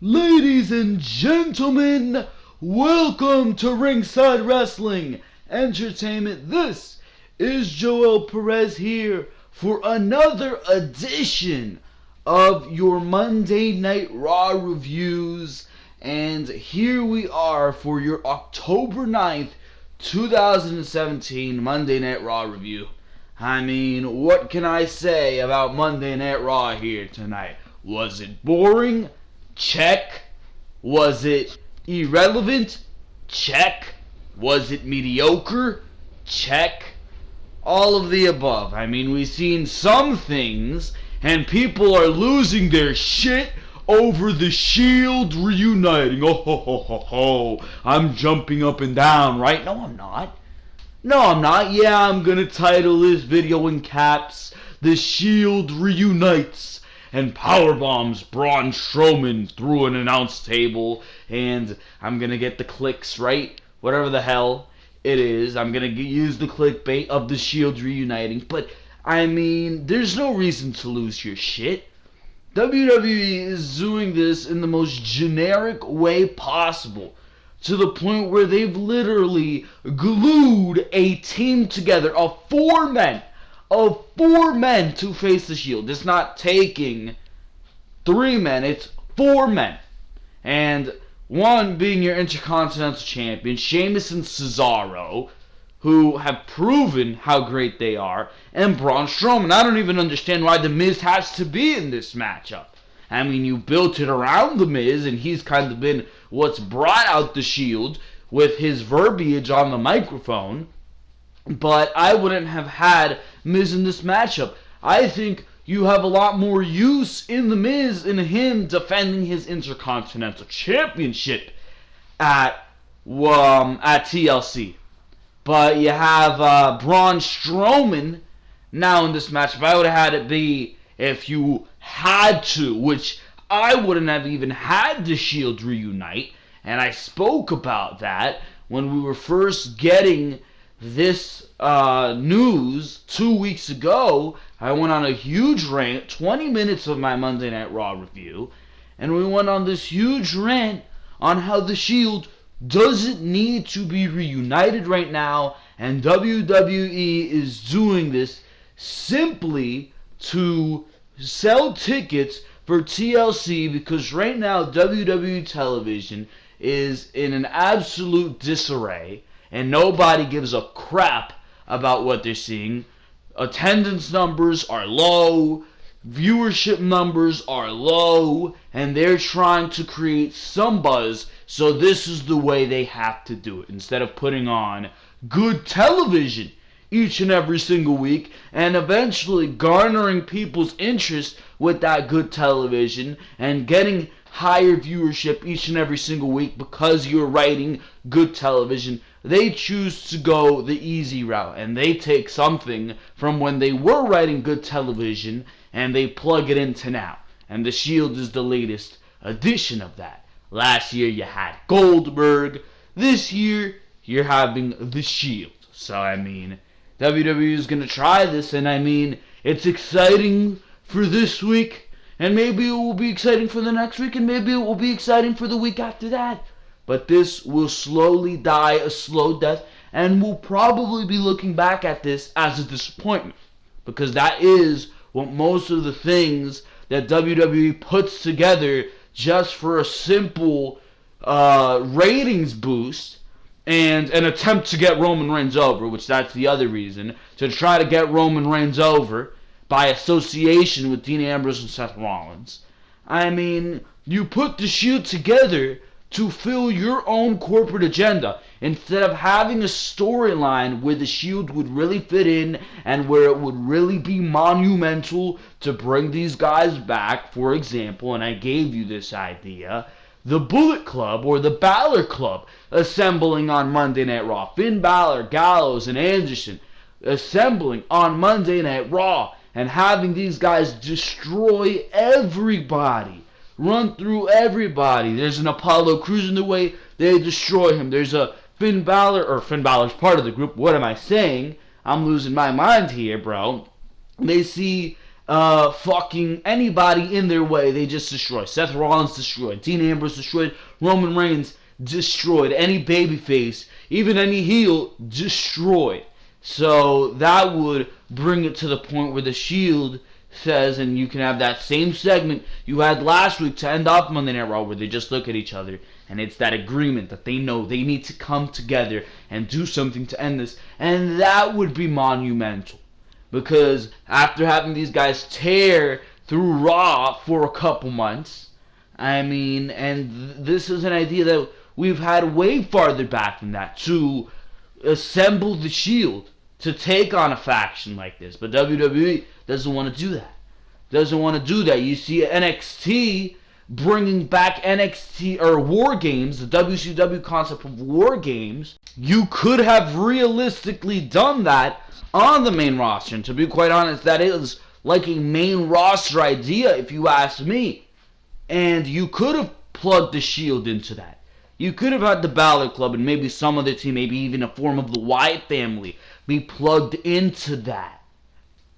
Ladies and gentlemen, welcome to Ringside Wrestling Entertainment. This is Joel Perez here for another edition of your Monday Night Raw reviews. And here we are for your October 9th, 2017 Monday Night Raw review. I mean, what can I say about Monday Night Raw here tonight? Was it boring? Check. Was it irrelevant? Check. Was it mediocre? Check. All of the above. I mean, we've seen some things, and people are losing their shit over the Shield reuniting. Oh, ho, ho, ho, ho. I'm jumping up and down, right? No, I'm not. No, I'm not. Yeah, I'm gonna title this video in caps, The Shield Reunites, and powerbombs Braun Strowman through an announce table, and I'm gonna get the clicks, right? Whatever the hell it is, I'm gonna use the clickbait of the Shield reuniting. But I mean, there's no reason to lose your shit. WWE is doing this in the most generic way possible, to the point where they've literally glued a team together of four men to face the Shield. It's not taking 3 men, it's 4 men. And one being your Intercontinental Champion, Sheamus and Cesaro, who have proven how great they are, and Braun Strowman. I don't even understand why The Miz has to be in this matchup. I mean, you built it around The Miz, and he's kind of been what's brought out the Shield with his verbiage on the microphone. But I wouldn't have had Miz in this matchup. I think you have a lot more use in The Miz in him defending his Intercontinental Championship at TLC. But you have Braun Strowman now in this matchup. I would have had it be if you had to, which I wouldn't have even had the Shield reunite. And I spoke about that when we were first getting this news 2 weeks ago. I went on a huge rant, 20 minutes of my Monday Night Raw review, and we went on this huge rant on how the Shield doesn't need to be reunited right now, and WWE is doing this simply to sell tickets for TLC, because right now WWE television is in an absolute disarray, and nobody gives a crap about what they're seeing. Attendance numbers are low, viewership numbers are low, and they're trying to create some buzz, so this is the way they have to do it. Instead of putting on good television each and every single week, and eventually garnering people's interest with that good television, and getting higher viewership each and every single week because you're writing good television, they choose to go the easy route, and they take something from when they were writing good television and they plug it into now. And the Shield is the latest edition of that. Last year you had Goldberg. This year you're having the Shield. So I mean, WWE is going to try this, and I mean, it's exciting for this week, and maybe it will be exciting for the next week, and maybe it will be exciting for the week after that. But this will slowly die a slow death, and we'll probably be looking back at this as a disappointment, because that is what most of the things that WWE puts together just for a simple ratings boost and an attempt to get Roman Reigns over, which that's the other reason, to try to get Roman Reigns over by association with Dean Ambrose and Seth Rollins. I mean, you put the Shield together to fill your own corporate agenda, instead of having a storyline where the Shield would really fit in and where it would really be monumental to bring these guys back. For example, and I gave you this idea, the Bullet Club or the Balor Club assembling on Monday Night Raw. Finn Balor, Gallows, and Anderson assembling on Monday Night Raw and having these guys destroy everybody. Run through everybody. There's an Apollo Crews in the way, they destroy him. There's a Finn Balor's part of the group. What am I saying? I'm losing my mind here, bro. They see fucking anybody in their way, they just destroy. Seth Rollins destroyed. Dean Ambrose destroyed. Roman Reigns destroyed. Any babyface, even any heel, destroyed. So that would bring it to the point where the Shield says, and you can have that same segment you had last week to end off Monday Night Raw, where they just look at each other, and it's that agreement that they know they need to come together and do something to end this, and that would be monumental. Because after having these guys tear through Raw for a couple months, I mean, and this is an idea that we've had way farther back than that, to assemble the Shield to take on a faction like this. But WWE doesn't want to do that. Doesn't want to do that. You see NXT bringing back NXT or War Games, the WCW concept of War Games. You could have realistically done that on the main roster. And to be quite honest, that is like a main roster idea if you ask me. And you could have plugged the Shield into that. You could have had the Balor Club and maybe some other team, maybe even a form of the Wyatt family, be plugged into that.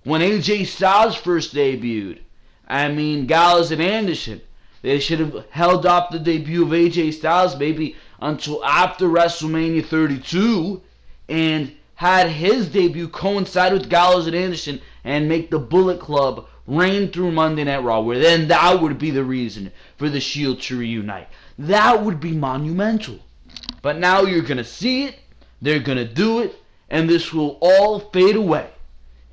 When AJ Styles first debuted, I mean, Gallows and Anderson, they should have held off the debut of AJ Styles maybe until after WrestleMania 32 and had his debut coincide with Gallows and Anderson and make the Bullet Club reign through Monday Night Raw, where then that would be the reason for the Shield to reunite. That would be monumental. But now you're going to see it, they're going to do it, and this will all fade away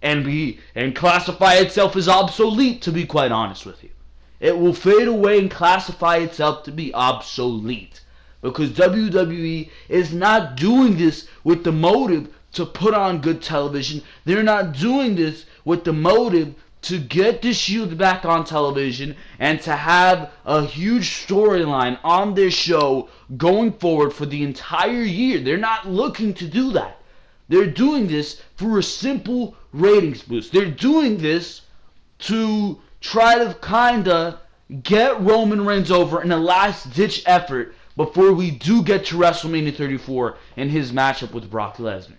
and classify itself as obsolete, to be quite honest with you. It will fade away and classify itself to be obsolete. Because WWE is not doing this with the motive to put on good television. They're not doing this with the motive to get the Shield back on television and to have a huge storyline on their show going forward for the entire year. They're not looking to do that. They're doing this for a simple ratings boost. They're doing this to try to kinda get Roman Reigns over in a last-ditch effort before we do get to WrestleMania 34 and his matchup with Brock Lesnar.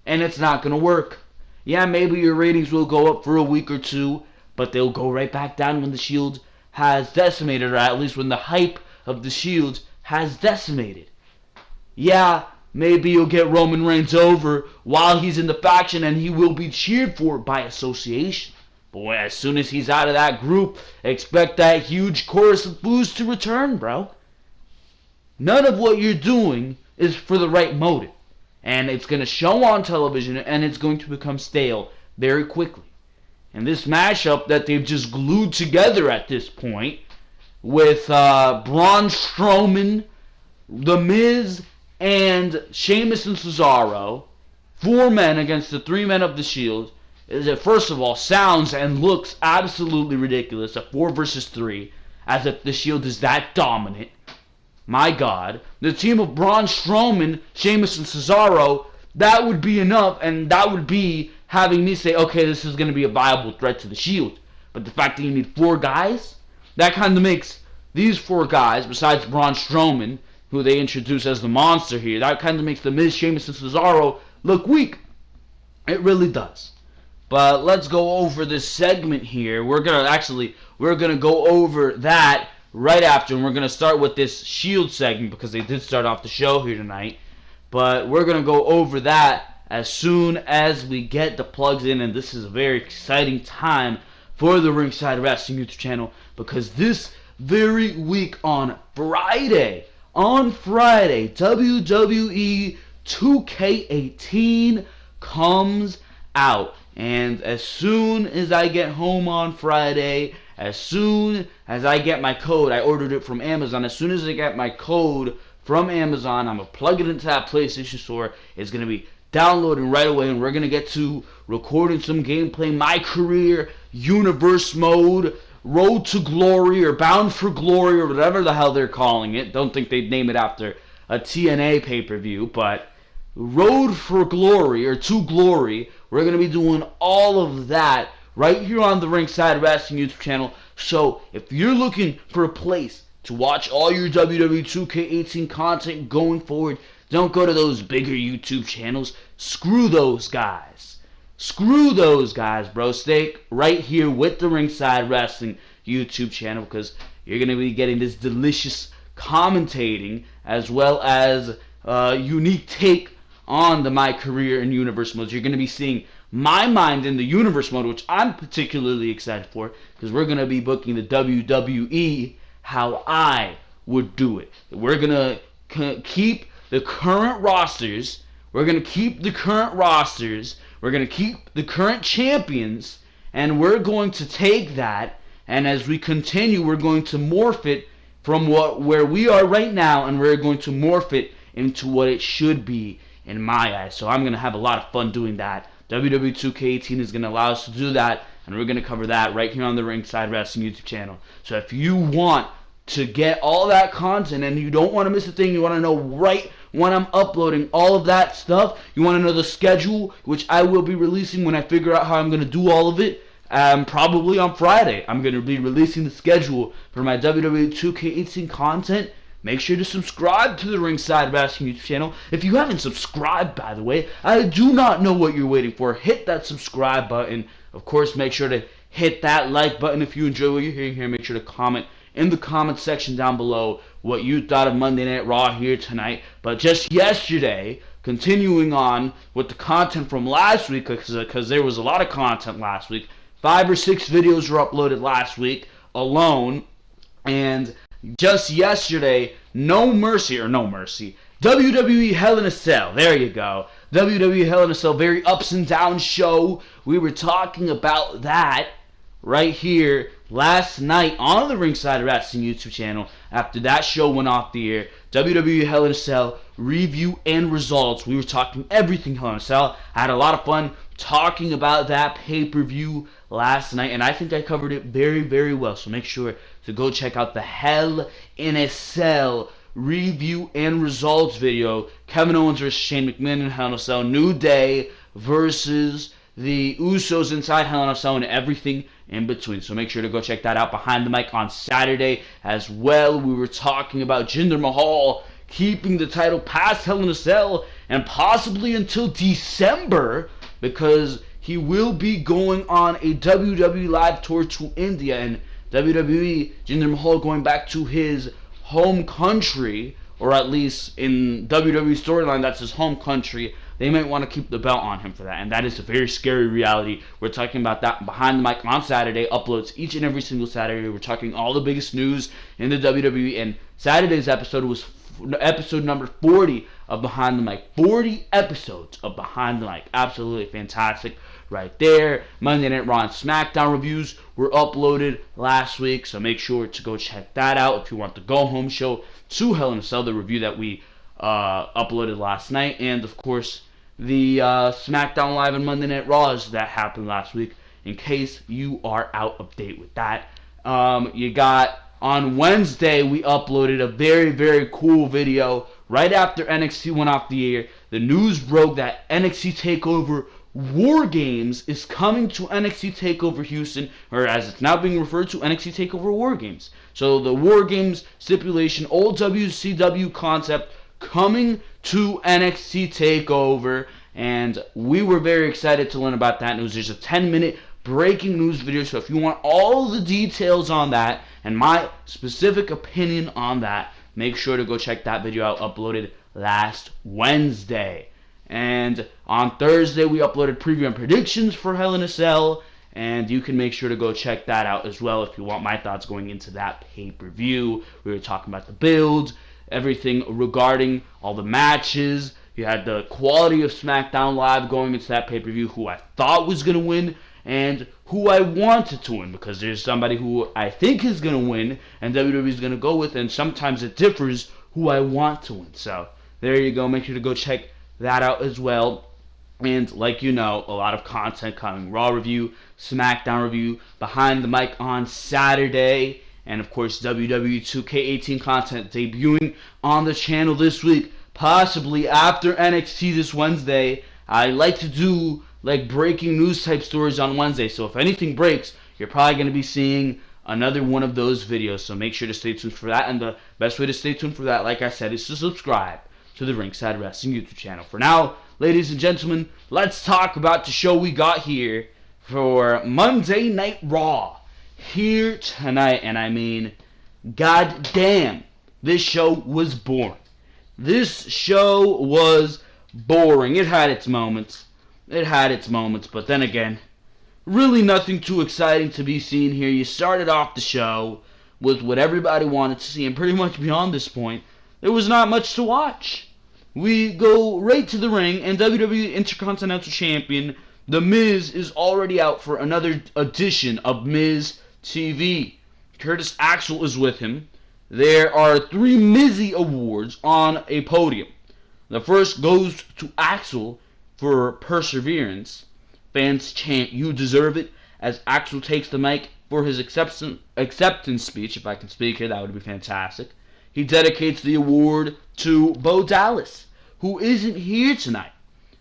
And it's not going to work. Yeah, maybe your ratings will go up for a week or two, but they'll go right back down when the Shield has decimated, or at least when the hype of the Shield has decimated. Yeah, maybe you'll get Roman Reigns over while he's in the faction and he will be cheered for by association. But as soon as he's out of that group, expect that huge chorus of boos to return, bro. None of what you're doing is for the right motive. And it's going to show on television, and it's going to become stale very quickly. And this mashup that they've just glued together at this point with Braun Strowman, The Miz, and Sheamus and Cesaro, 4 men against the 3 men of the Shield, is that first of all sounds and looks absolutely ridiculous. A 4 versus 3, as if the Shield is that dominant. My God, the team of Braun Strowman, Sheamus, and Cesaro, that would be enough, and that would be having me say, okay, this is going to be a viable threat to the Shield. But the fact that you need 4 guys, that kind of makes these 4 guys, besides Braun Strowman, who they introduce as the monster here, that kind of makes the Miz, Sheamus, and Cesaro look weak. It really does. But let's go over this segment here. We're gonna go over that right after, and we're going to start with this Shield segment because they did start off the show here tonight. But we're going to go over that as soon as we get the plugs in, and this is a very exciting time for the Ringside Wrestling YouTube channel because this very week on Friday, WWE 2K18 comes out. And as soon as I get home on Friday, as soon as I get my code, I ordered it from Amazon. As soon as I get my code from Amazon, I'm going to plug it into that PlayStation Store. It's going to be downloading right away, and we're going to get to recording some gameplay. My Career, Universe Mode, Road to Glory, or Bound for Glory, or whatever the hell they're calling it. Don't think they'd name it after a TNA pay-per-view, but Road for Glory, or to Glory, we're going to be doing all of that right here on the Ringside Wrestling YouTube channel. So if you're looking for a place to watch all your WWE 2K18 content going forward, don't go to those bigger YouTube channels. Screw those guys. Screw those guys, bro. Stay right here with the Ringside Wrestling YouTube channel, because you're going to be getting this delicious commentating as well as unique take on the My Career in Universe modes. You're going to be seeing my mind in the Universe mode, which I'm particularly excited for, because we're going to be booking the WWE how I would do it. We're going to keep the current rosters. We're going to keep the current rosters. We're going to keep the current champions. And we're going to take that, and as we continue, we're going to morph it from where we are right now, and we're going to morph it into what it should be in my eyes. So I'm going to have a lot of fun doing that. WWE 2K18 is going to allow us to do that, and we're going to cover that right here on the Ringside Wrestling YouTube channel. So if you want to get all that content and you don't want to miss a thing, you want to know right when I'm uploading all of that stuff, you want to know the schedule, which I will be releasing when I figure out how I'm going to do all of it, probably on Friday. I'm going to be releasing the schedule for my WWE 2K18 content. Make sure to subscribe to the Ringside Wrestling YouTube channel. If you haven't subscribed, by the way, I do not know what you're waiting for. Hit that subscribe button. Of course, make sure to hit that like button if you enjoy what you're hearing here. Make sure to comment in the comment section down below what you thought of Monday Night Raw here tonight. But just yesterday, continuing on with the content from last week, because there was a lot of content last week. 5 or 6 videos were uploaded last week alone. And just yesterday, No Mercy, WWE Hell in a Cell, there you go. WWE Hell in a Cell, very ups and downs show. We were talking about that right here last night on the Ringside Wrestling YouTube channel. After that show went off the air, WWE Hell in a Cell review and results. We were talking everything Hell in a Cell. I had a lot of fun talking about that pay-per-view last night, and I think I covered it very, very well. So make sure to go check out the Hell in a Cell review and results video. Kevin Owens versus Shane McMahon in Hell in a Cell. New Day versus the Usos inside Hell in a Cell, and everything in between. So make sure to go check that out. Behind the Mic on Saturday as well. We were talking about Jinder Mahal keeping the title past Hell in a Cell and possibly until December, because he will be going on a WWE live tour to India, and WWE, Jinder Mahal going back to his home country, or at least in WWE storyline, that's his home country. They might want to keep the belt on him for that, and that is a very scary reality. We're talking about that Behind the Mic on Saturday, uploads each and every single Saturday. We're talking all the biggest news in the WWE, and Saturday's episode was episode number 40 of Behind the Mic. 40 episodes of Behind the Mic. Absolutely fantastic right there. Monday Night Raw and Smackdown reviews were uploaded last week, so make sure to go check that out if you want the go-home show to Hell in a Cell, the review that we uploaded last night, and of course the SmackDown Live and Monday Night Raws that happened last week, in case you are out of date with that. You got on Wednesday, we uploaded a very, very cool video right after NXT went off the air. The news broke that NXT TakeOver War Games is coming to NXT TakeOver Houston, or as it's now being referred to, NXT TakeOver War Games. So the War Games stipulation, old WCW concept, coming to NXT TakeOver, and we were very excited to learn about that news. There's a 10-minute breaking news video, so if you want all the details on that and my specific opinion on that, make sure to go check that video out, uploaded last Wednesday. And on Thursday, we uploaded preview and predictions for Hell in a Cell, and you can make sure to go check that out as well if you want my thoughts going into that pay-per-view. We were talking about the build, everything regarding all the matches. You had the quality of SmackDown Live going into that pay-per-view, who I thought was going to win and who I wanted to win, because there's somebody who I think is going to win and WWE is going to go with, and sometimes it differs who I want to win. So there you go. Make sure to go check that out as well. And like you know, a lot of content coming. Raw review, SmackDown review, Behind the Mic on Saturday, and of course WWE 2K18 content debuting on the channel this week, possibly after NXT this Wednesday. I like to do like breaking news type stories on Wednesday, so if anything breaks, you're probably going to be seeing another one of those videos, so make sure to stay tuned for that. And the best way to stay tuned for that, like I said, is to subscribe to the Ringside Wrestling YouTube channel. For now, ladies and gentlemen, let's talk about the show we got here for Monday Night Raw here tonight. And I mean, god damn, this show was boring. This show was boring. It had its moments. But then again, really nothing too exciting to be seen here. You started off the show with what everybody wanted to see, and pretty much beyond this point, there was not much to watch. We go right to the ring, and WWE Intercontinental Champion The Miz is already out for another edition of Miz TV. Curtis Axel is with him. There are 3 Mizzy Awards on a podium. The first goes to Axel for perseverance. Fans chant, "You deserve it," as Axel takes the mic for his acceptance speech. If I can speak here, that would be fantastic. He dedicates the award to Bo Dallas, who isn't here tonight.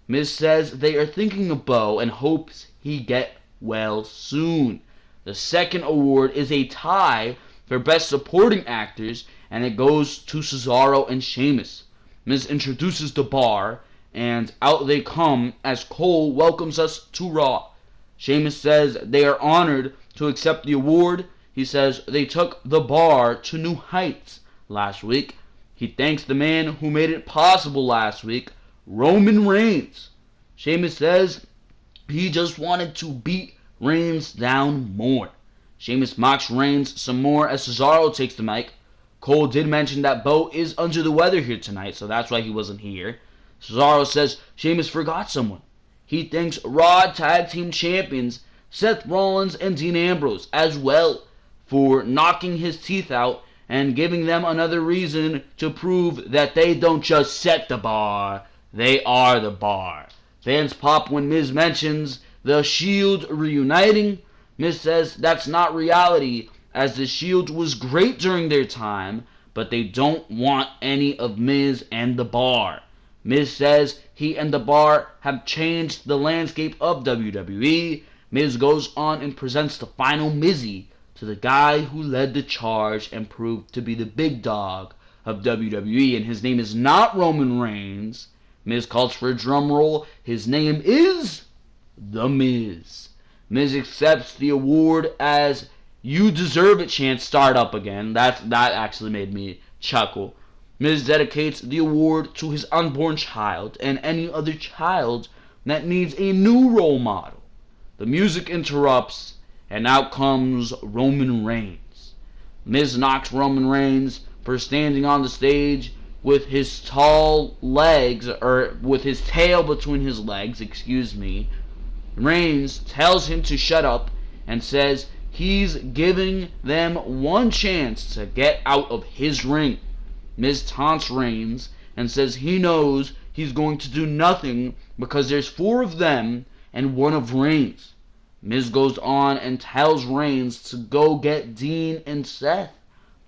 Miz says they are thinking of Bo and hopes he get well soon. The second award is a tie for Best Supporting Actors, and it goes to Cesaro and Sheamus. Miz introduces the bar, and out they come as Cole welcomes us to Raw. Sheamus says they are honored to accept the award. He says they took the bar to new heights last week. He thanks the man who made it possible last week, Roman Reigns. Sheamus says he just wanted to beat Reigns down more. Sheamus mocks Reigns some more as Cesaro takes the mic. Cole did mention that Bo is under the weather here tonight, so that's why he wasn't here. Cesaro says Sheamus forgot someone. He thanks Raw Tag Team Champions Seth Rollins and Dean Ambrose as well for knocking his teeth out and giving them another reason to prove that they don't just set the bar, they are the bar. Fans pop when Miz mentions the Shield reuniting. Miz says that's not reality, as the Shield was great during their time, but they don't want any of Miz and the bar. Miz says he and the bar have changed the landscape of WWE. Miz goes on and presents the final Mizzy to the guy who led the charge and proved to be the big dog of WWE, and his name is not Roman Reigns. Miz calls for a drum roll. His name is The Miz. Miz accepts the award as "You deserve it" chants start up again. That actually made me chuckle. Miz dedicates the award to his unborn child and any other child that needs a new role model. The music interrupts, and out comes Roman Reigns. Miz knocks Roman Reigns for standing on the stage with his tall legs, or with his tail between his legs, Reigns tells him to shut up and says he's giving them one chance to get out of his ring. Miz taunts Reigns and says he knows he's going to do nothing because there's 4 of them and 1 of Reigns. Miz goes on and tells Reigns to go get Dean and Seth.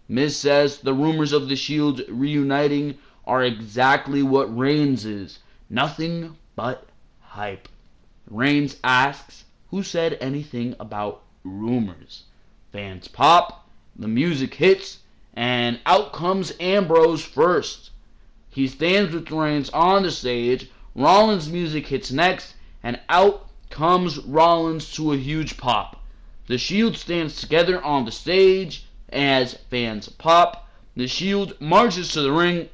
Miz says the rumors of the Shield reuniting are exactly what Reigns is, nothing but hype. Reigns asks who said anything about rumors. Fans pop, the music hits, and out comes Ambrose first. He stands with Reigns on the stage. Rollins' music hits next, and out comes Rollins to a huge pop. The Shield stands together on the stage as fans pop. The Shield marches to the ring.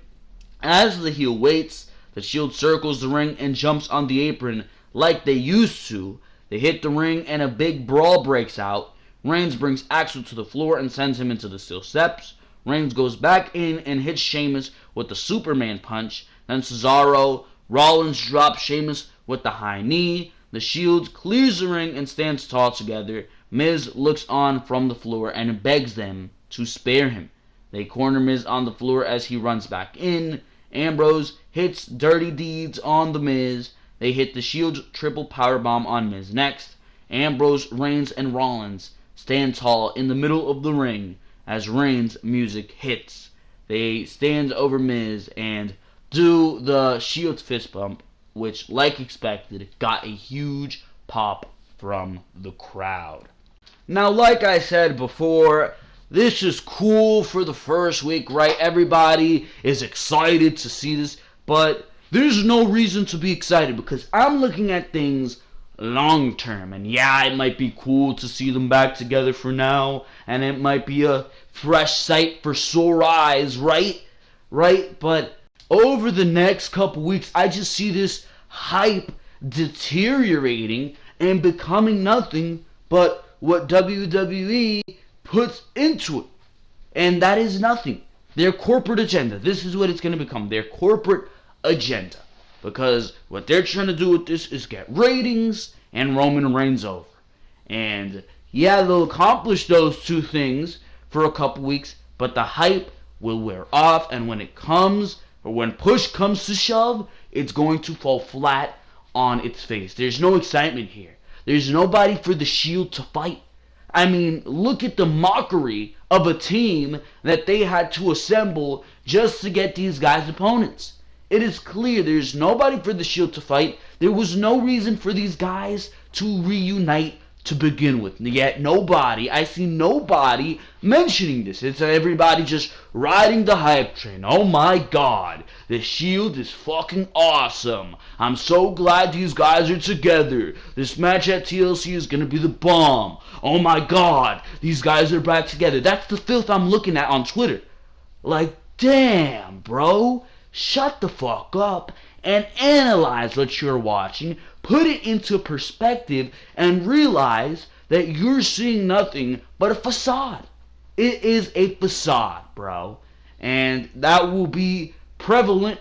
As the heel waits, the Shield circles the ring and jumps on the apron like they used to. They hit the ring and a big brawl breaks out. Reigns brings Axel to the floor and sends him into the steel steps. Reigns goes back in and hits Sheamus with the Superman punch. Then Cesaro, Rollins drops Sheamus with the high knee. The Shield clears the ring and stands tall together. Miz looks on from the floor and begs them to spare him. They corner Miz on the floor as he runs back in. Ambrose hits Dirty Deeds on the Miz. They hit the Shield's triple powerbomb on Miz next. Ambrose, Reigns, and Rollins stand tall in the middle of the ring as Reigns' music hits. They stand over Miz and do the Shield fist bump, which, like expected, got a huge pop from the crowd. Now, like I said before, this is cool for the first week, right? Everybody is excited to see this, but there's no reason to be excited because I'm looking at things long term. And yeah, it might be cool to see them back together for now, and it might be a fresh sight for sore eyes, right? Right? But over the next couple weeks, I just see this hype deteriorating and becoming nothing but what WWE puts into it. And that is nothing. Their corporate agenda. This is what it's going to become. Their corporate agenda. Because what they're trying to do with this is get ratings and Roman Reigns over. And yeah, they'll accomplish those two things for a couple weeks, but the hype will wear off, and when it comes, or when push comes to shove, it's going to fall flat on its face. There's no excitement here. There's nobody for the Shield to fight. I mean, look at the mockery of a team that they had to assemble just to get these guys' opponents. It is clear there's nobody for the Shield to fight. There was no reason for these guys to reunite to begin with. Yet nobody, I see nobody mentioning this. It's everybody just riding the hype train. Oh my god, the Shield is fucking awesome. I'm so glad these guys are together. This match at TLC is gonna be the bomb. Oh my god, these guys are back together. That's the filth I'm looking at on Twitter. Like, damn, bro. Shut the fuck up and analyze what you're watching, put it into perspective, and realize that you're seeing nothing but a facade. It is a facade, bro. And that will be prevalent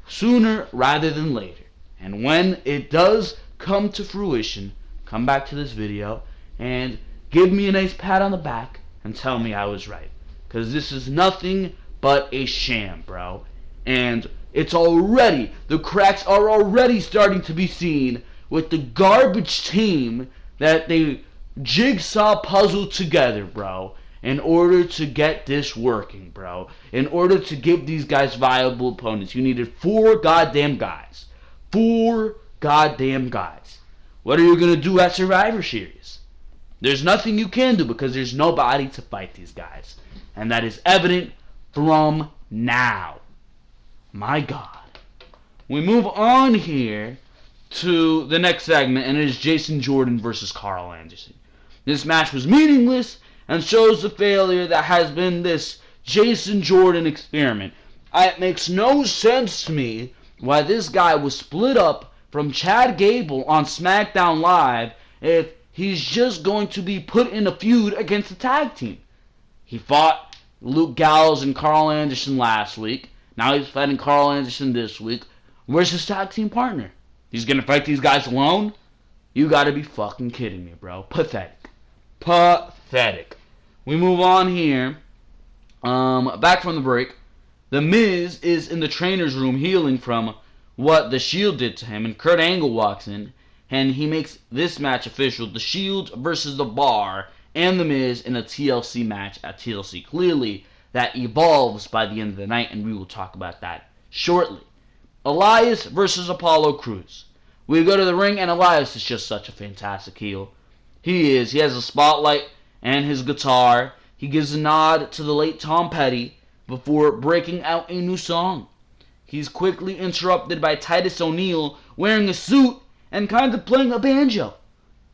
sooner rather than later. And when it does come to fruition, come back to this video and give me a nice pat on the back and tell me I was right. Because this is nothing but a sham, bro. And it's already, the cracks are already starting to be seen with the garbage team that they jigsaw puzzled together, bro, in order to get this working, bro. In order to give these guys viable opponents, you needed 4 goddamn guys. 4 goddamn guys. What are you going to do at Survivor Series? There's nothing you can do because there's nobody to fight these guys. And that is evident from now. My god. We move on here to the next segment, and it is Jason Jordan versus Carl Anderson. This match was meaningless and shows the failure that has been this Jason Jordan experiment. It makes no sense to me why this guy was split up from Chad Gable on Smackdown Live if he's just going to be put in a feud against the tag team. He fought Luke Gallows and Carl Anderson last week. Now he's fighting Carl Anderson this week. Where's his tag team partner? He's going to fight these guys alone? You got to be fucking kidding me, bro. Pathetic. Pathetic. We move on here. Back from the break. The Miz is in the trainer's room healing from what the Shield did to him. And Kurt Angle walks in. And he makes this match official. The Shield versus the Bar and the Miz in a TLC match at TLC. Clearly, that evolves by the end of the night, and we will talk about that shortly. Elias versus Apollo Crews. We go to the ring, and Elias is just such a fantastic heel. He is. He has a spotlight and his guitar. He gives a nod to the late Tom Petty before breaking out a new song. He's quickly interrupted by Titus O'Neil wearing a suit and kind of playing a banjo.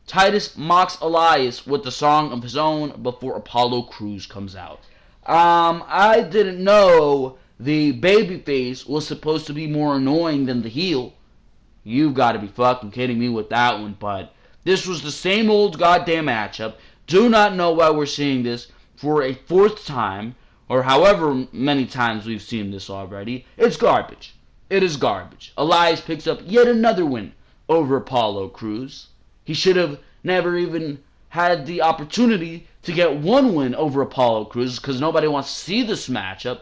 Titus mocks Elias with a song of his own before Apollo Crews comes out. I didn't know the babyface was supposed to be more annoying than the heel. You've got to be fucking kidding me with that one, but this was the same old goddamn matchup. Do not know why we're seeing this for a 4th time, or however many times we've seen this already. It's garbage. It is garbage. Elias picks up yet another win over Apollo Crews. He should have never even had the opportunity to get 1 win over Apollo Crews because nobody wants to see this matchup.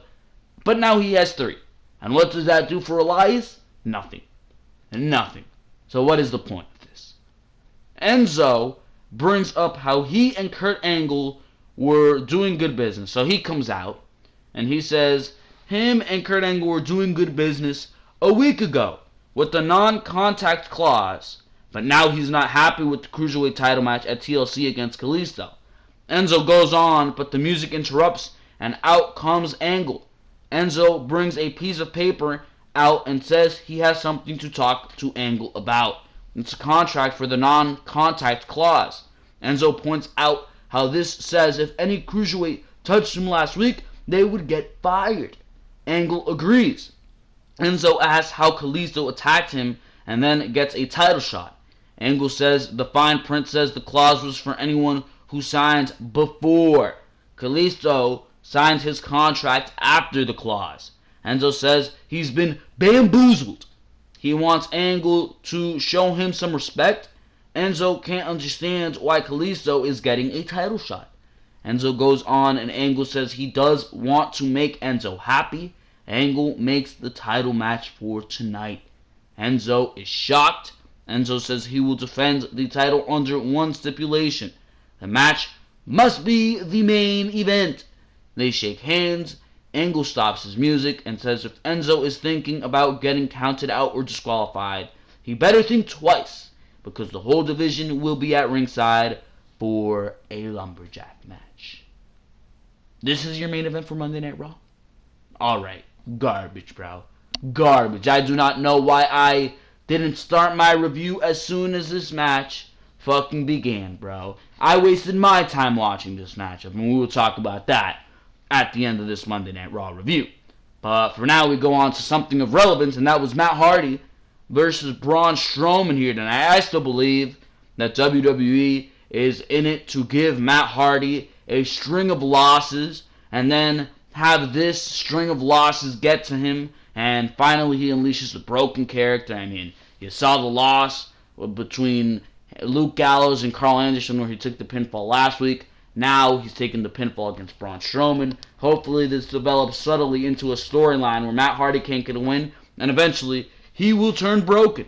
But now he has 3. And what does that do for Elias? Nothing. Nothing. So what is the point of this? Enzo brings up how he and Kurt Angle were doing good business. So he comes out and he says him and Kurt Angle were doing good business a week ago with the non-contact clause. But now he's not happy with the Cruiserweight title match at TLC against Kalisto. Enzo goes on, but the music interrupts, and out comes Angle. Enzo brings a piece of paper out and says he has something to talk to Angle about. It's a contract for the non-contact clause. Enzo points out how this says if any cruiserweight touched him last week, they would get fired. Angle agrees. Enzo asks how Kalisto attacked him and then gets a title shot. Angle says the fine print says the clause was for anyone who signs before. Kalisto signs his contract after the clause. Enzo says he's been bamboozled. He wants Angle to show him some respect. Enzo can't understand why Kalisto is getting a title shot. Enzo goes on and Angle says he does want to make Enzo happy. Angle makes the title match for tonight. Enzo is shocked. Enzo says he will defend the title under one stipulation. The match must be the main event. They shake hands. Angle stops his music and says if Enzo is thinking about getting counted out or disqualified, he better think twice because the whole division will be at ringside for a lumberjack match. This is your main event for Monday Night Raw? Alright, garbage, bro. Garbage. I do not know why I didn't start my review as soon as this match fucking began, bro. I wasted my time watching this matchup, and we will talk about that at the end of this Monday Night Raw review. But for now, we go on to something of relevance, and that was Matt Hardy versus Braun Strowman here tonight. I still believe that WWE is in it to give Matt Hardy a string of losses, and then have this string of losses get to him, and finally he unleashes a broken character. I mean, you saw the loss between Luke Gallows and Carl Anderson where he took the pinfall last week. Now he's taking the pinfall against Braun Strowman. Hopefully this develops subtly into a storyline where Matt Hardy can't get a win, and eventually he will turn broken.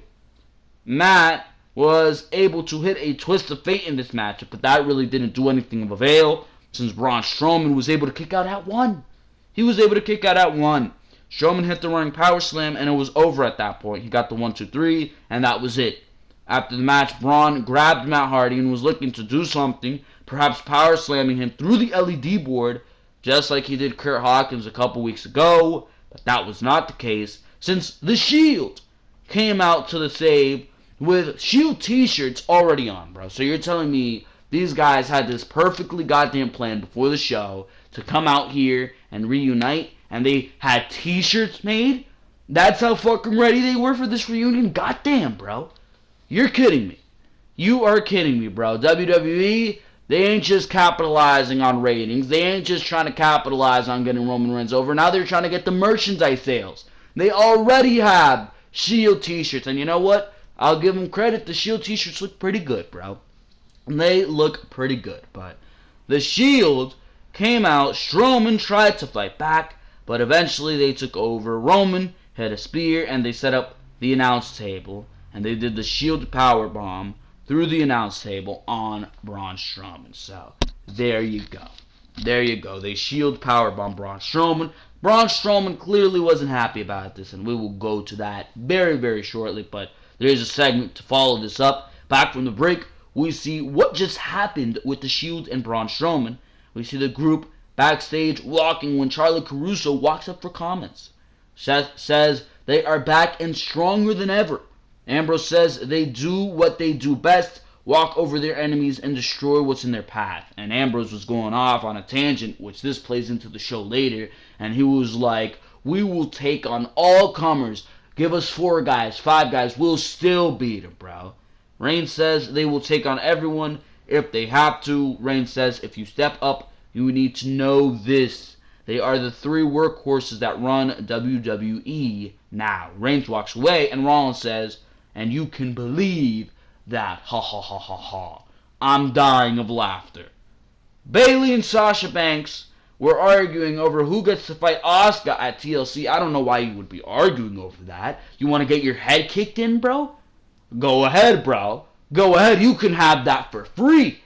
Matt was able to hit a twist of fate in this matchup, but that really didn't do anything of avail since Braun Strowman was able to kick out at one. He was able to kick out at one. Strowman hit the running power slam, and it was over at that point. He got the 1-2-3, and that was it. After the match, Braun grabbed Matt Hardy and was looking to do something, perhaps power slamming him through the LED board, just like he did Kurt Hawkins a couple weeks ago. But that was not the case, since the Shield came out to the save with Shield t-shirts already on, bro. So you're telling me these guys had this perfectly goddamn plan before the show to come out here and reunite, and they had t-shirts made? That's how fucking ready they were for this reunion? Goddamn, bro. You're kidding me. You are kidding me, bro. WWE, they ain't just capitalizing on ratings. They ain't just trying to capitalize on getting Roman Reigns over. Now they're trying to get the merchandise sales. They already have Shield t-shirts. And you know what? I'll give them credit. The Shield t-shirts look pretty good, bro. They look pretty good. But the Shield came out. Strowman tried to fight back, but eventually they took over. Roman hit a spear, and they set up the announce table. And they did the Shield powerbomb through the announce table on Braun Strowman. So, there you go. There you go. They Shield powerbomb Braun Strowman. Braun Strowman clearly wasn't happy about this, and we will go to that very, very shortly. But there is a segment to follow this up. Back from the break, we see what just happened with the Shield and Braun Strowman. We see the group backstage walking when Charlie Caruso walks up for comments. Seth says they are back and stronger than ever. Ambrose says they do what they do best, walk over their enemies and destroy what's in their path. And Ambrose was going off on a tangent, which this plays into the show later, and he was like, we will take on all comers. Give us 4 guys, 5 guys, we'll still beat them, bro. Reigns says they will take on everyone if they have to. Reigns says if you step up, you need to know this. They are the 3 workhorses that run WWE now. Reigns walks away, and Rollins says, and you can believe that. Ha ha ha ha ha. I'm dying of laughter. Bayley and Sasha Banks were arguing over who gets to fight Asuka at TLC. I don't know why you would be arguing over that. You want to get your head kicked in, bro? Go ahead, bro. Go ahead. You can have that for free.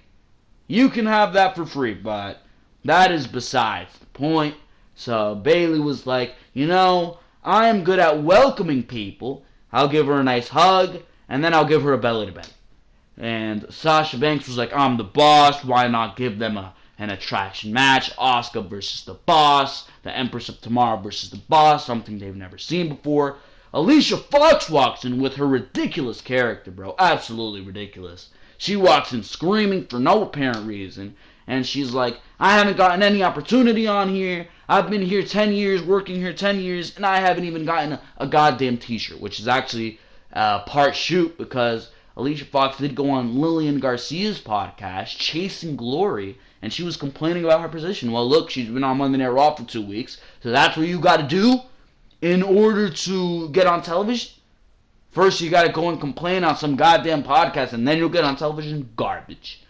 You can have that for free, but that is besides the point. So Bayley was like, you know, I am good at welcoming people. I'll give her a nice hug, and then I'll give her a belly to belly. And Sasha Banks was like, I'm the boss. Why not give them a an attraction match. Asuka versus the Boss. The Empress of Tomorrow versus the Boss. Something they've never seen before. Alicia Fox walks in with her ridiculous character, bro. Absolutely ridiculous. She walks in screaming for no apparent reason. And she's like, I haven't gotten any opportunity on here. I've been here 10 years, working here 10 years, and I haven't even gotten a goddamn t-shirt. Which is actually part shoot, because Alicia Fox did go on Lillian Garcia's podcast, Chasing Glory, and she was complaining about her position. Well, look, she's been on Monday Night Raw for 2 weeks, so that's what you got to do in order to get on television. First, you got to go and complain on some goddamn podcast, and then you'll get on television. Garbage.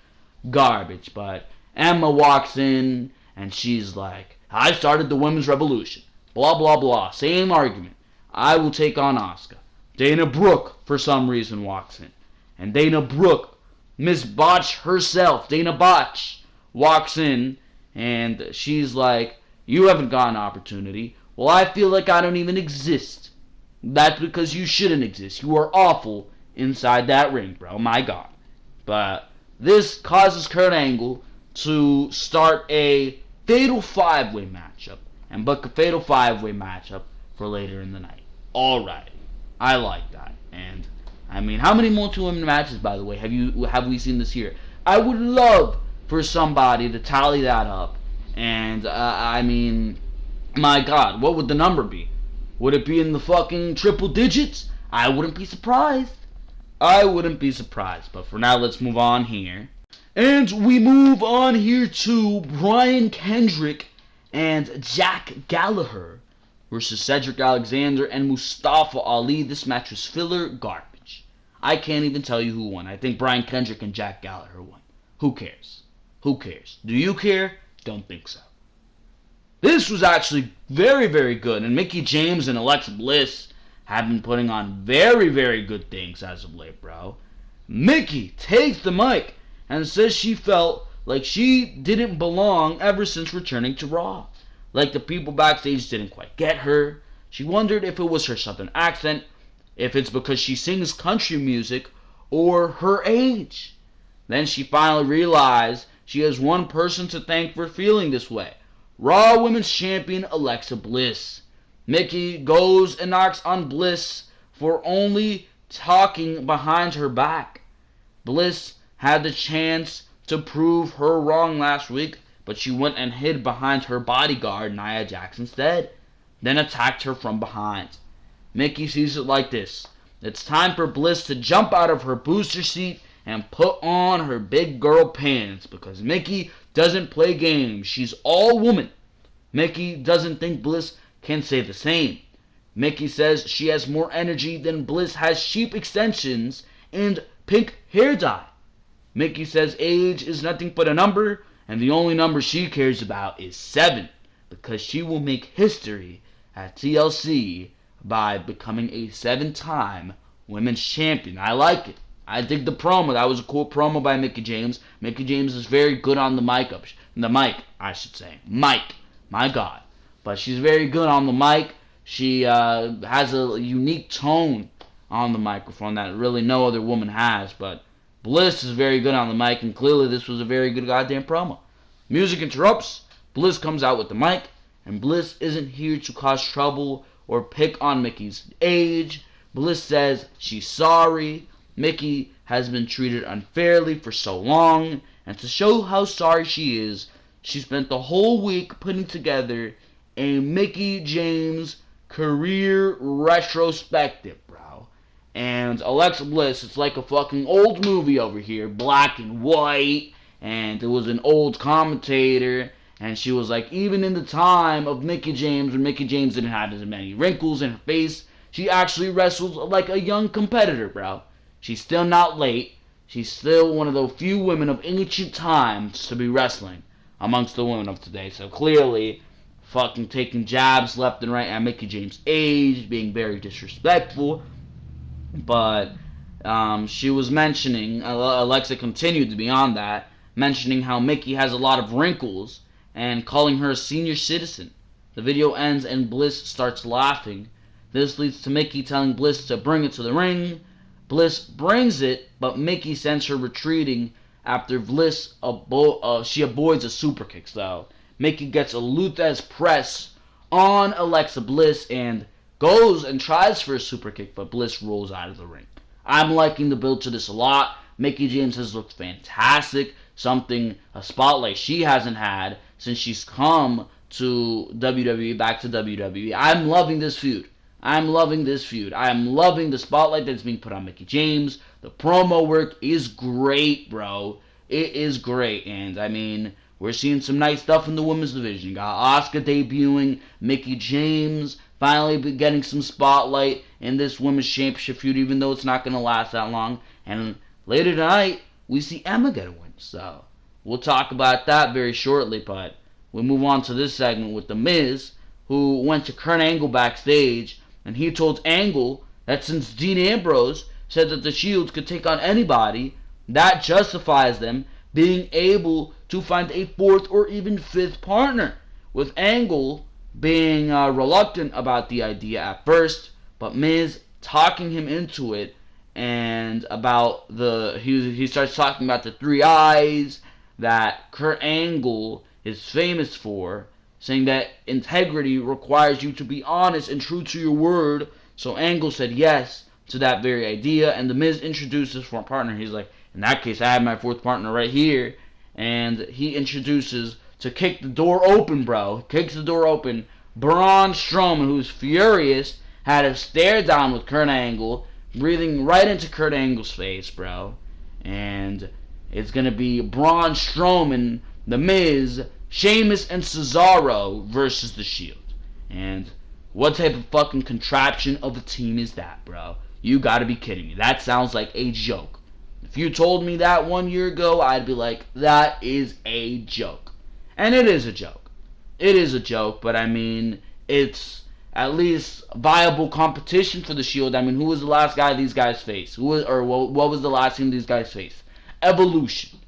But Emma walks in, and she's like, I started the women's revolution. Blah, blah, blah. Same argument. I will take on Asuka. Dana Brooke, for some reason, walks in. And Dana Brooke, Miss Botch herself, Dana Botch, walks in, and she's like, you haven't got an opportunity. Well, I feel like I don't even exist. That's because you shouldn't exist. You are awful inside that ring, bro. My God. But this causes Kurt Angle to start a Fatal 5-Way matchup. And book a Fatal 5-Way matchup for later in the night. Alright. I like that. And, I mean, how many multi-women matches, by the way, have we seen this year? I would love for somebody to tally that up. And, I mean, my God, what would the number be? Would it be in the fucking triple digits? I wouldn't be surprised. But for now, let's move on here. And we move on here to Brian Kendrick and Jack Gallagher versus Cedric Alexander and Mustafa Ali. This match was filler garbage. I can't even tell you who won. I think Brian Kendrick and Jack Gallagher won. Who cares? Do you care? Don't think so. This was actually very, very good. And Mickie James and Alexa Bliss have been putting on very, very good things as of late, bro. Mickie takes the mic and says she felt like she didn't belong ever since returning to Raw. Like the people backstage didn't quite get her. She wondered if it was her southern accent, if it's because she sings country music, or her age. Then she finally realized she has one person to thank for feeling this way. Raw Women's Champion Alexa Bliss. Mickie goes and knocks on Bliss for only talking behind her back. Bliss had the chance to prove her wrong last week, but she went and hid behind her bodyguard, Nia Jax, instead, then attacked her from behind. Mickie sees it like this. It's time for Bliss to jump out of her booster seat and put on her big girl pants, because Mickie doesn't play games. She's all woman. Mickie doesn't think Bliss can say the same. Mickie says she has more energy than Bliss has sheep extensions and pink hair dye. Mickie says age is nothing but a number, and the only number she cares about is 7, because she will make history at TLC by becoming a 7-time women's champion. I like it. I dig the promo. That was a cool promo by Mickie James. Mickie James is very good on the mic. Mic. My God. But she's very good on the mic. She has a unique tone on the microphone that really no other woman has. But Bliss is very good on the mic, and clearly this was a very good goddamn promo. Music interrupts. Bliss comes out with the mic, and Bliss isn't here to cause trouble or pick on Mickie's age. Bliss says she's sorry. Mickie has been treated unfairly for so long, and to show how sorry she is, she spent the whole week putting together a Mickie James career retrospective, bro. And Alexa Bliss, it's like a fucking old movie over here, black and white, and it was an old commentator, and she was like, even in the time of Mickie James, when Mickie James didn't have as many wrinkles in her face, she actually wrestled like a young competitor, bro. She's still not late. She's still one of the few women of ancient times to be wrestling amongst the women of today. So clearly, fucking taking jabs left and right at Mickie James' age, being very disrespectful. But she was mentioning, Alexa continued to be on that, mentioning how Mickie has a lot of wrinkles and calling her a senior citizen. The video ends and Bliss starts laughing. This leads to Mickie telling Bliss to bring it to the ring. Bliss brings it, but Mickie sends her retreating after Bliss she avoids a super kick, though. Mickey gets a Luthez press on Alexa Bliss and goes and tries for a super kick, but Bliss rolls out of the ring. I'm liking the build to this a lot. Mickie James has looked fantastic, a spotlight she hasn't had since she's come to WWE, back to WWE. I'm loving this feud. I am loving the spotlight that's being put on Mickie James. The promo work is great, bro. It is great, and I mean, we're seeing some nice stuff in the women's division. You got Asuka debuting, Mickie James finally getting some spotlight in this women's championship feud, even though it's not going to last that long. And later tonight, we see Emma get a win. So, we'll talk about that very shortly, but we'll move on to this segment with The Miz, who went to Kurt Angle backstage, and he told Angle that since Dean Ambrose said that the Shield could take on anybody, that justifies them being able to find a fourth or even fifth partner, with Angle being reluctant about the idea at first, but Miz talking him into it, and about he starts talking about the 3 eyes that Kurt Angle is famous for, saying that integrity requires you to be honest and true to your word. So Angle said yes to that very idea, and The Miz introduces for a partner. He's like, in that case, I have my fourth partner right here, and he introduces to kick the door open, bro. Kicks the door open. Braun Strowman, who's furious, had a stare down with Kurt Angle, breathing right into Kurt Angle's face, bro. And it's going to be Braun Strowman, The Miz, Sheamus, and Cesaro versus The Shield. And what type of fucking contraption of a team is that, bro? You gotta be kidding me. That sounds like a joke. If you told me that 1 year ago, I'd be like, that is a joke. And it is a joke. It is a joke, but I mean, it's at least viable competition for the Shield. I mean, who was the last guy these guys faced? What was the last team these guys faced? Evolution.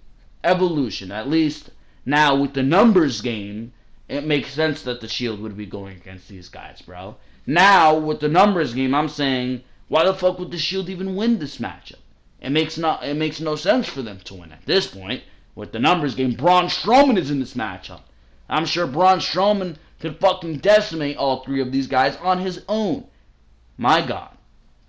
At least now with the numbers game, it makes sense that the Shield would be going against these guys, bro. Now, with the numbers game, I'm saying, why the fuck would the Shield even win this matchup? It makes no sense for them to win at this point. With the numbers game, Braun Strowman is in this matchup. I'm sure Braun Strowman could fucking decimate all 3 of these guys on his own. My God.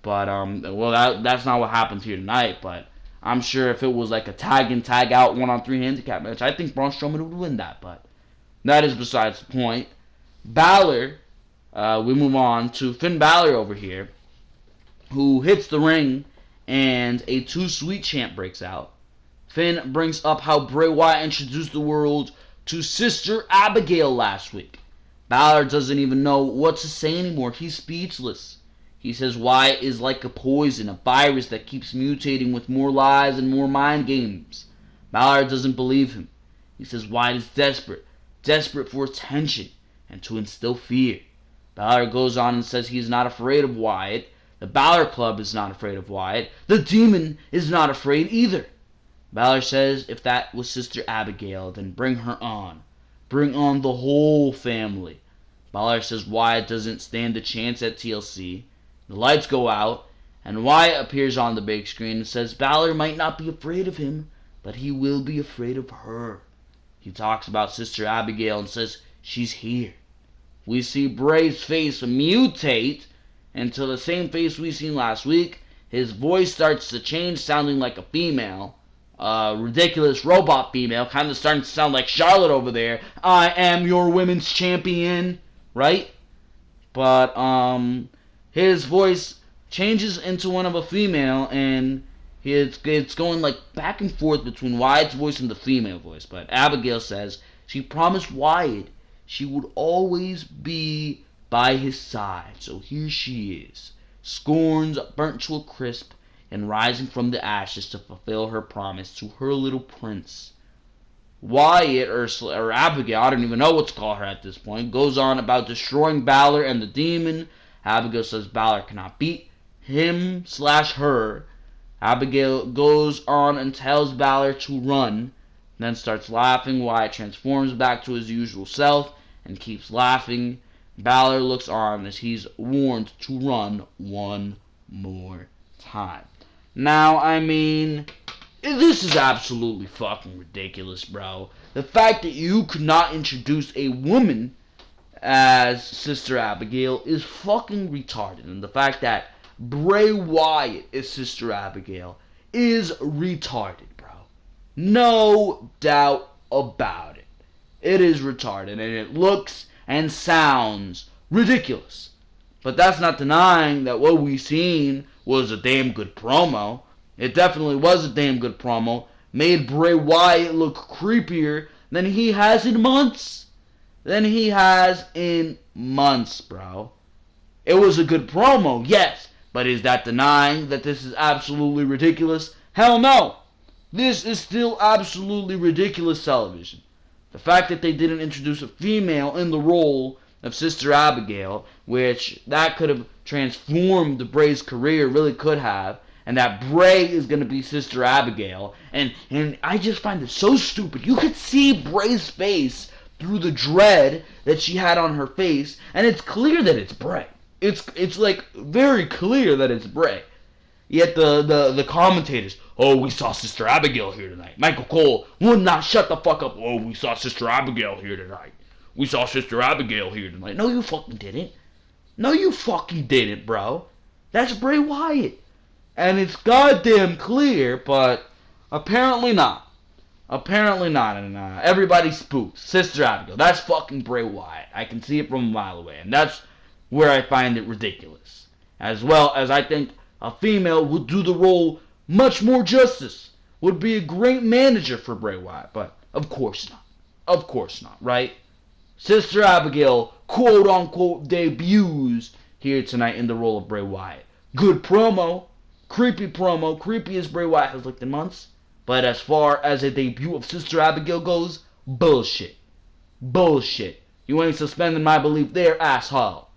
But, well, that's not what happens here tonight, but I'm sure if it was like a tag in, tag out, 1-on-3 handicap match, I think Braun Strowman would win that, but that is besides the point. Balor, we move on to Finn Balor over here, who hits the ring, and a Too Sweet chant breaks out. Finn brings up how Bray Wyatt introduced the world to Sister Abigail last week. Balor doesn't even know what to say anymore. He's speechless. He says Wyatt is like a poison, a virus that keeps mutating with more lies and more mind games. Balor doesn't believe him. He says Wyatt is desperate for attention and to instill fear. Balor goes on and says he's not afraid of Wyatt. The Balor Club is not afraid of Wyatt. The Demon is not afraid either. Balor says if that was Sister Abigail, then bring her on. Bring on the whole family. Balor says Wyatt doesn't stand a chance at TLC. The lights go out, and Wyatt appears on the big screen and says Balor might not be afraid of him, but he will be afraid of her. He talks about Sister Abigail and says she's here. We see Bray's face mutate into the same face we seen last week. His voice starts to change, sounding like a female. Ridiculous robot female, kind of starting to sound like Charlotte over there. I am your women's champion, right? But his voice changes into one of a female, and it's going like back and forth between Wyatt's voice and the female voice. But Abigail says she promised Wyatt she would always be by his side. So here she is, scorns burnt to a crisp and rising from the ashes to fulfill her promise to her little prince. Wyatt, or Abigail, I don't even know what to call her at this point, goes on about destroying Balor and the Demon. Abigail says Balor cannot beat him/her. Abigail goes on and tells Balor to run, then starts laughing. Wyatt transforms back to his usual self and keeps laughing. Balor looks on as he's warned to run one more time. Now, I mean, This is absolutely fucking ridiculous, bro. The fact that you could not introduce a woman as Sister Abigail is fucking retarded. And the fact that Bray Wyatt is Sister Abigail is retarded, bro. No doubt about it. It is retarded, and it looks and sounds ridiculous. But that's not denying that what we seen was a damn good promo. It definitely was a damn good promo. Made Bray Wyatt look creepier than he has in months. Bro. It was a good promo, yes. But is that denying that this is absolutely ridiculous? Hell no. This is still absolutely ridiculous television. The fact that they didn't introduce a female in the role of Sister Abigail, which that could have transformed Bray's career, really could have, and that Bray is going to be Sister Abigail, and I just find it so stupid. You could see Bray's face through the dread that she had on her face, and it's clear that it's Bray. It's like very clear that it's Bray. Yet the commentators, oh, we saw Sister Abigail here tonight. Michael Cole would not shut the fuck up. Oh, we saw Sister Abigail here tonight. We saw Sister Abigail here tonight. No, you fucking didn't. No, you fucking didn't, bro. That's Bray Wyatt. And it's goddamn clear, but apparently not. Apparently not. And everybody spooks. Sister Abigail. That's fucking Bray Wyatt. I can see it from a mile away. And that's where I find it ridiculous. As well as I think a female would do the role much more justice. Would be a great manager for Bray Wyatt. But of course not. Of course not, right? Sister Abigail, quote-unquote, debuts here tonight in the role of Bray Wyatt. Good promo. Creepy as Bray Wyatt has looked in months. But as far as a debut of Sister Abigail goes, bullshit. Bullshit. You ain't suspending my belief there, asshole.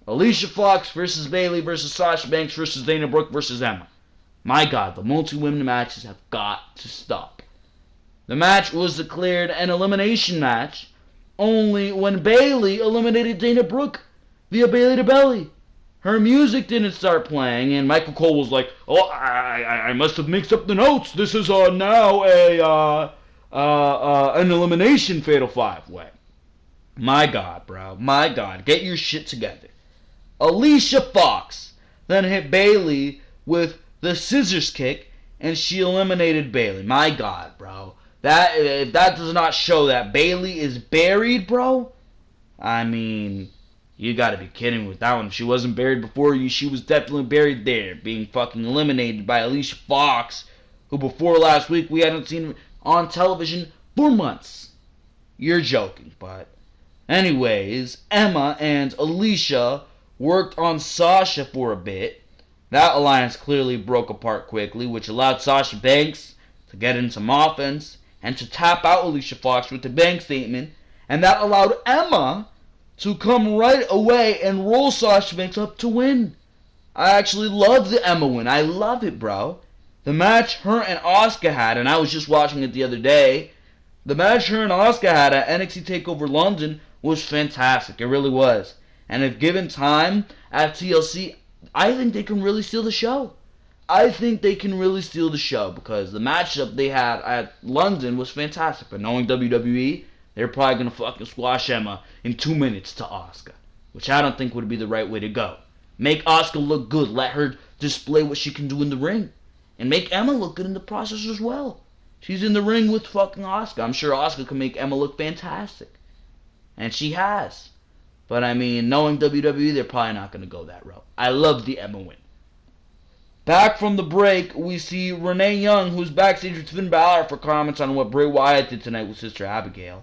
Alicia Fox versus Bayley versus Sasha Banks versus Dana Brooke versus Emma. My God, the multi-women matches have got to stop. The match was declared an elimination match only when Bayley eliminated Dana Brooke via Bayley to Belly. Her music didn't start playing, and Michael Cole was like, "Oh, I must have mixed up the notes. This is now an elimination Fatal 5-Way." My God, bro. My God. Get your shit together. Alicia Fox then hit Bayley with the scissors kick, and she eliminated Bayley. My God, bro. If that does not show that Bayley is buried, bro, I mean, you gotta be kidding me with that one. If she wasn't buried before you, she was definitely buried there, being fucking eliminated by Alicia Fox, who before last week we hadn't seen on television for months. You're joking, but anyways, Emma and Alicia worked on Sasha for a bit. That alliance clearly broke apart quickly, which allowed Sasha Banks to get in some offense and to tap out Alicia Fox with the bank statement, and that allowed Emma to come right away and roll Sasha Banks up to win. I actually love the Emma win. I love it, bro. The match her and Asuka had, and I was just watching it the other day, the match her and Asuka had at NXT TakeOver London was fantastic. It really was. And if given time at TLC, I think they can really steal the show. I think they can really steal the show because the matchup they had at London was fantastic. But knowing WWE, they're probably going to fucking squash Emma in 2 minutes to Asuka, which I don't think would be the right way to go. Make Asuka look good. Let her display what she can do in the ring. And make Emma look good in the process as well. She's in the ring with fucking Asuka. I'm sure Asuka can make Emma look fantastic. And she has. But I mean, knowing WWE, they're probably not going to go that route. I love the Emma win. Back from the break, we see Renee Young, who's backstage with Finn Balor for comments on what Bray Wyatt did tonight with Sister Abigail.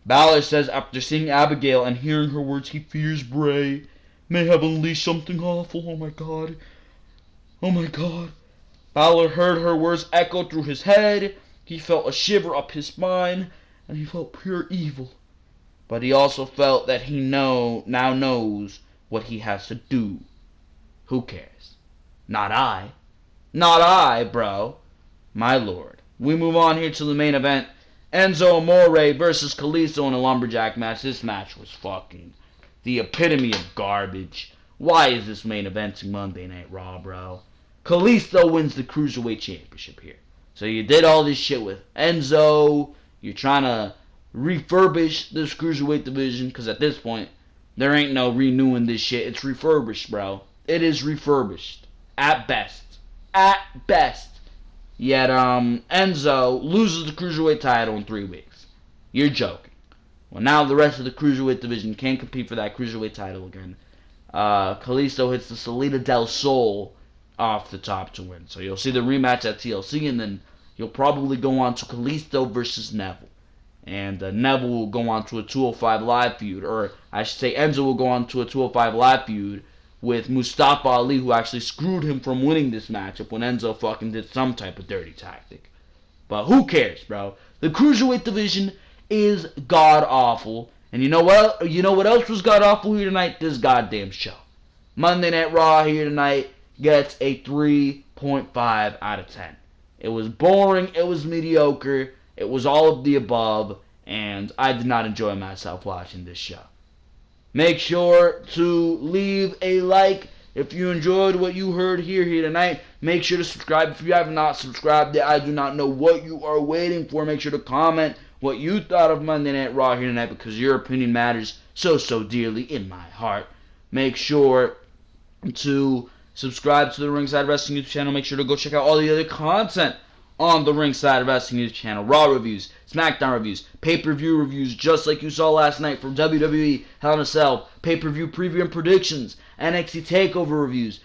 Balor says after seeing Abigail and hearing her words, he fears Bray may have unleashed something awful. Oh my God. Oh my God. Balor heard her words echo through his head. He felt a shiver up his spine, and he felt pure evil. But he also felt that he now knows what he has to do. Who cares? Not I. Not I, bro. My lord. We move on here to the main event. Enzo Amore versus Kalisto in a lumberjack match. This match was fucking the epitome of garbage. Why is this main eventing Monday Night Raw, bro? Kalisto wins the Cruiserweight Championship here. So you did all this shit with Enzo. You're trying to refurbish this cruiserweight division, because at this point, there ain't no renewing this shit. It's refurbished, bro. It is refurbished. At best. At best. Yet, Enzo loses the cruiserweight title in 3 weeks. You're joking. Well, now the rest of the cruiserweight division can't compete for that cruiserweight title again. Kalisto hits the Salida del Sol off the top to win. So you'll see the rematch at TLC, and then you'll probably go on to Kalisto versus Neville. And Neville will go on to a 205 Live feud, or I should say Enzo will go on to a 205 Live feud with Mustafa Ali, who actually screwed him from winning this matchup when Enzo fucking did some type of dirty tactic. But who cares, bro? The Cruiserweight division is god-awful. And you know what? You know what else was god-awful here tonight? This goddamn show. Monday Night Raw here tonight gets a 3.5 out of 10. It was boring. It was mediocre. It was all of the above, and I did not enjoy myself watching this show. Make sure to leave a like if you enjoyed what you heard here tonight. Make sure to subscribe if you have not subscribed yet. I do not know what you are waiting for. Make sure to comment what you thought of Monday Night Raw here tonight, because your opinion matters so dearly in my heart. Make sure to subscribe to the Ringside Wrestling YouTube channel. Make sure to go check out all the other content on the Ringside Wrestling YouTube channel. Raw reviews, Smackdown reviews, pay-per-view reviews, just like you saw last night from WWE, Hell in a Cell, pay-per-view preview and predictions, NXT TakeOver reviews,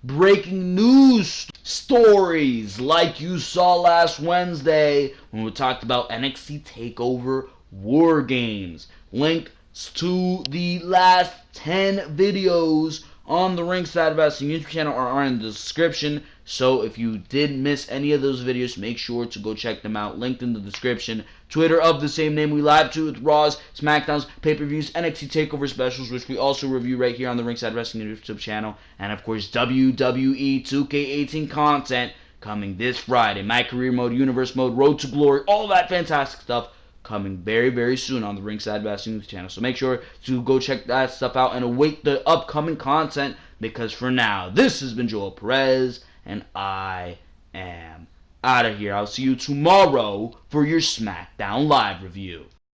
breaking news stories like you saw last Wednesday when we talked about NXT TakeOver War Games. Links to the last 10 videos on the Ringside Wrestling YouTube channel are in the description. So if you did miss any of those videos, make sure to go check them out. Linked in the description. Twitter of the same name we live to with Raws, Smackdowns, pay-per-views, NXT TakeOver specials, which we also review right here on the Ringside Wrestling YouTube channel. And of course, WWE 2K18 content coming this Friday. My Career Mode, Universe Mode, Road to Glory, all that fantastic stuff coming very soon on the Ringside Wrestling YouTube channel. So make sure to go check that stuff out and await the upcoming content, because for now, this has been Joel Perez, and I am out of here. I'll see you tomorrow for your SmackDown Live review.